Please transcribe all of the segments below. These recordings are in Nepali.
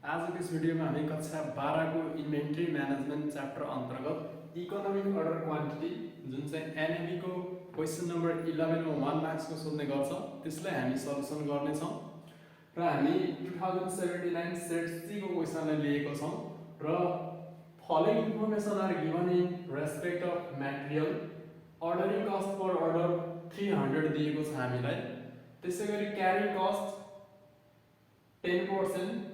आजको यस भिडियोमा हामी कक्षा 12 को इन्भेन्ट्री म्यानेजमेन्ट च्याप्टर अन्तर्गत इकोनोमिक अर्डर क्वान्टिटी जुन चाहिँ NEB को क्वेशन नम्बर 11 मा 1 मार्क्स को सोध्ने गर्छ त्यसलाई हामी सल्युसन गर्ने छौं र हामी 2079 सेट C को क्वेशनलाई लिएको छौं र following information are given in respect of material ordering cost per order 300 दिएको छ हामीलाई त्यसैगरी क्यारी कस्ट 10%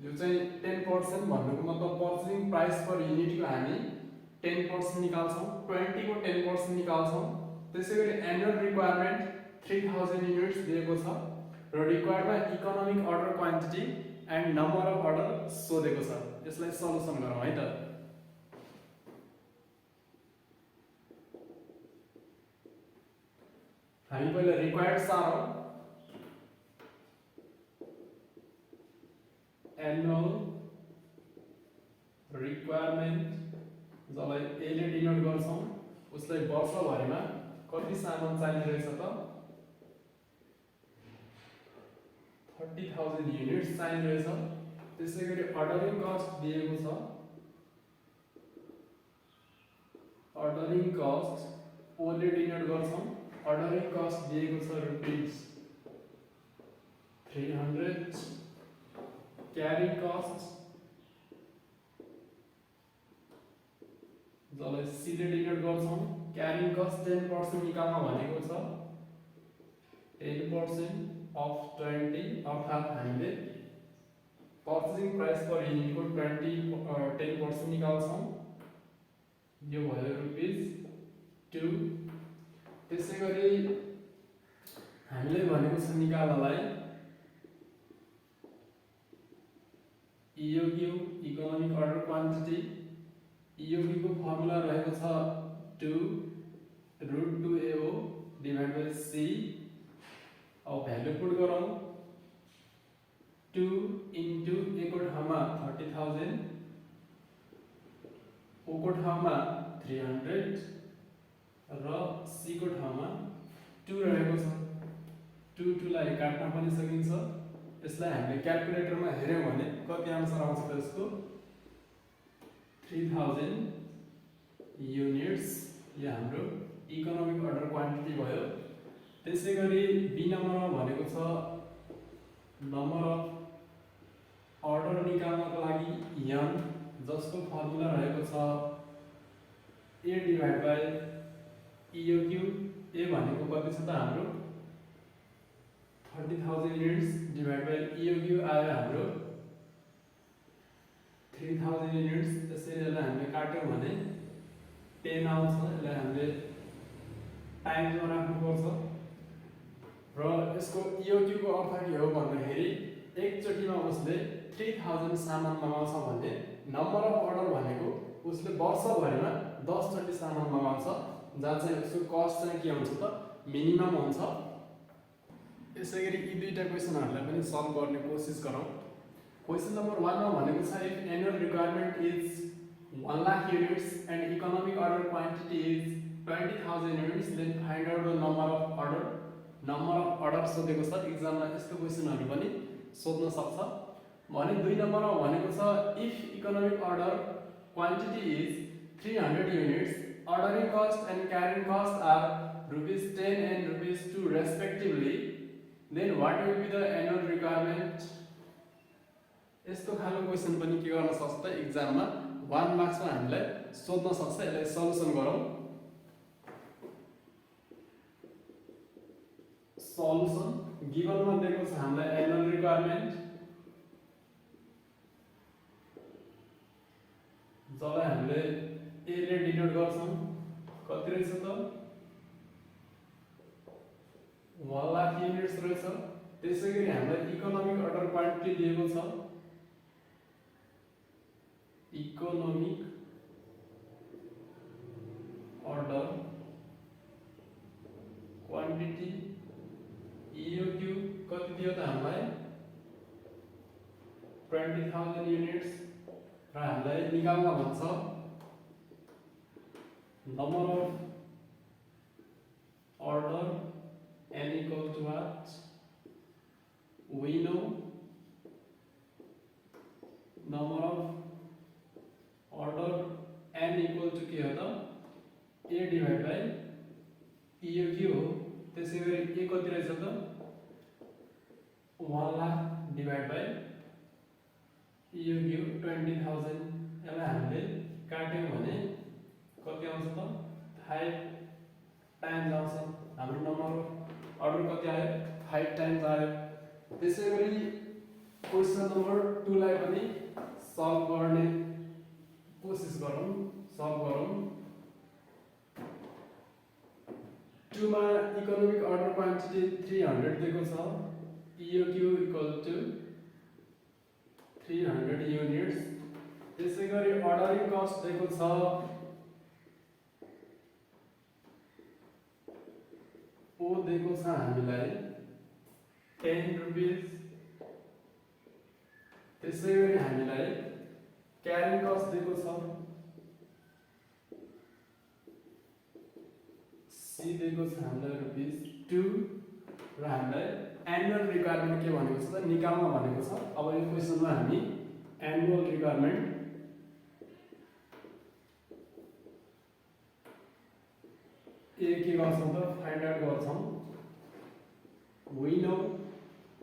जो चाहिँ 10% भन्नुको मतलब पर्चेसिङ प्राइस पर युनिट को हामी 10% निकाल्छौं 20 को 10% निकाल्छौं त्यसैगरी एनुअल रिक्वायरमेन्ट 3000 युनिट्स दिएको छ र required economic order quantity and number of order सोधेको छ यसलाई सल्युसन गरौँ है त हामी पहिला रिक्वायर्ड सारौं annual requirement जसलाई A ले डिनोट गर्छौं उसलाई वर्षभरिमा कति सामान चाहिने रहेछ त 30000 युनिट्स चाहिने रहेछ त्यसैगरी अर्डरिङ कस्ट दिएको छ अर्डरिङ कस्ट O ले डिनोट गर्छौं अर्डरिङ कस्ट दिएको छ रुपीस 300 carrying cost जसलाई C ले डिनोट गर्छौं क्यारिङ कस्ट 10% निकाल्न भनेको छ 10% अफ 20 अर्थात हामीले पर्चेसिङ प्राइस पर युनिट को 10% निकाल्छौं यो भयो रुपीस 2 त्यसैगरी हामीले भनेको छ निकाल्नलाई EOQ economic order quantity EOQ को फर्मुला रहेको छ 2√2AO डिवाइड बाइ C अब भ्यालु पुट गरौँ 2 इन्टु A को ठाउँमा 30000 O को ठाउँमा 300 र C को ठाउँमा 2 रहेको छ 2 लाई काट्न पनि सकिन्छ यसलाई हामीले क्याल्कुलेटरमा हेर्यौं भने कति आन्सर आउँछ त यसको 3000 युनिट्स यो हाम्रो इकोनोमिक अर्डर क्वान्टिटी भयो त्यसैगरी बी नम्बरमा भनेको छ नम्बर अफ अर्डर निकाल्नको लागि n जसको फर्मुला रहेको छ A divide by EOQ A भनेको कति छ त हाम्रो 30000 युनिट्स डिवाइड बाइ EOQ आयो हाम्रो 3000 युनिट्स त्यसैले यसलाई हामीले काट्यौं भने 10 आउँछ यसलाई हामीले टाइम्समा राख्नुपर्छ र यसको EOQ को अर्थ के हो भन्दाखेरि एकचोटीमा उसले 3000 सामान मगाउँछ भने नम्बर अफ अर्डर भनेको उसले वर्षभरिमा 10 चोटी सामान मगाउँछ जहाँ चाहिँ उसको कस्ट चाहिँ के हुन्छ त मिनिमम हुन्छ यसैगरी यी दुईटा क्वेशनहरुलाई पनि सल्भ गर्ने कोशिश गरौँ क्वेशन नम्बर 1 मा भनेको छ if annual requirement is 1 lakh units and economic order quantity is 20000 units then find out the number of order सोधेको छ एक्जाममा यस्तो क्वेशनहरु पनि सोध्न सक्छ भने 2 नम्बरमा भनेको छ if economic order quantity is 300 units ordering cost and carrying cost are rupees 10 and rupees 2 respectively then what will be the annual requirement यस्तो खालको क्वेशन पनि के गर्न सक्छ त एक्जाममा 1 मार्क्स मा हामीलाई सोध्न सक्छ यसलाई सल्युसन गरौँ सल्युसन गिवन मा दिएको छ हामीलाई एनुअल रिक्वायरमेन्ट जसलाई हामीले A ले डिनोट गर्छौं कति रहेछ त 1 लाख युनिट्स रहेछ त्यसैगरी हामीलाई इकोनोमिक अर्डर क्वान्टिटी दिएको छ इकोनोमिक अर्डर क्वान्टिटी EOQ कति दियो त हामीलाई 20000 युनिट्स र हामीलाई निकाल्न भन्छ number of order n equal to what we know divide by यो के हो त्यसै गरी ए कति रहेछ त 1 लाख डिभाइड बाई यो के हो 20,000 यसलाई हामीले काट्यौं भने कति आउँछ त 5 टाइम्स आउँछ हाम्रो नम्बर अर्डर कति आयो 5 टाइम्स आयो त्यसै गरी क्वेशन नम्बर 2 लाई पनि सल्भ गर्ने कोशिश गरौँ सल्भ गरौँ 2 मा इकोनोमिक अर्डर क्वान्टिटी 300 दिएको छ EOQ इक्वल टु 300 युनिट्स त्यसै गरी अर्डरिङ कस्ट दिएको छ ओ दिएको छ हामीलाई 10 रुपैयाँ त्यसै गरी हामीलाई क्यारिङ कस्ट दिएको छ सी दिएको छ हामीलाई ₹2 र हामीलाई एनुअल रिक्वायरमेन्ट के भनेको छ त निकाल्न भनेको छ अब यो क्वेशनमा हामी एनुअल रिक्वायरमेन्ट के गर्छौं त फाइन्ड आउट गर्छौं वी नो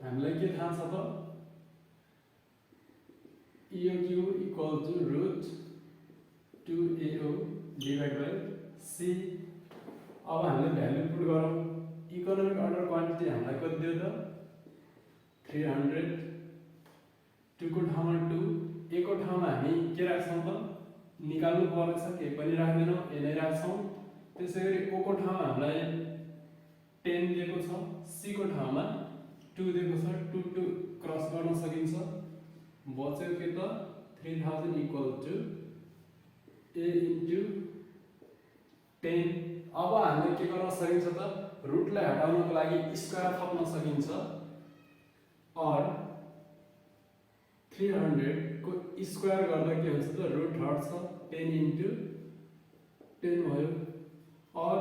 हामीलाई के थाहा छ त EOQ equal to root 2AO divided by C अब हामीले भ्यालु पुट गरौँ इकोनोमिक अर्डर क्वान्टिटी हामीलाई कति दियो त 300 2 को ठाउँमा 2 a को ठाउँमा हामी के राख्छौं त निकाल्नु पर्ने छ के पनि राख्दैनौं ए नै राख्छौं त्यसै गरी o को ठाउँमा हामीलाई 10 दिएको छ c को ठाउँमा 2 दिएको छ 2 2 क्रस गर्न सकिन्छ बच्यो के त 3000 इक्वल टु a इन्टु 10 अब हामीले के गर्न सकिन्छ त रुटलाई हटाउनको लागि स्क्वायर थप्न सकिन्छ और 300 को स्क्वायर गर्दा के हुन्छ त रुट हट्छ 10 इन्टु 10 भयो और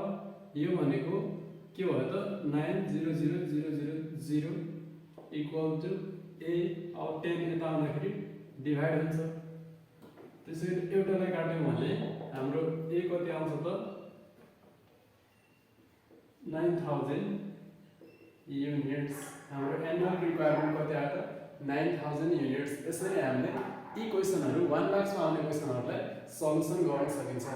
यो भनेको के भयो त 90000 इक्वल टु a अब 10 यता आउँदाखेरि डिभाइड हुन्छ त्यसैले एउटालाई काट्यौं भने हाम्रो a कति आउँछ त 9000 युनिट्स हाम्रो एनुअल रिक्वायरमेन्ट कति आयो त 9000 युनिट्स यसरी हामीले यी क्वेशनहरु 1 मार्क्समा आउने क्वेशनहरुलाई सल्युसन गर्न सकिन्छ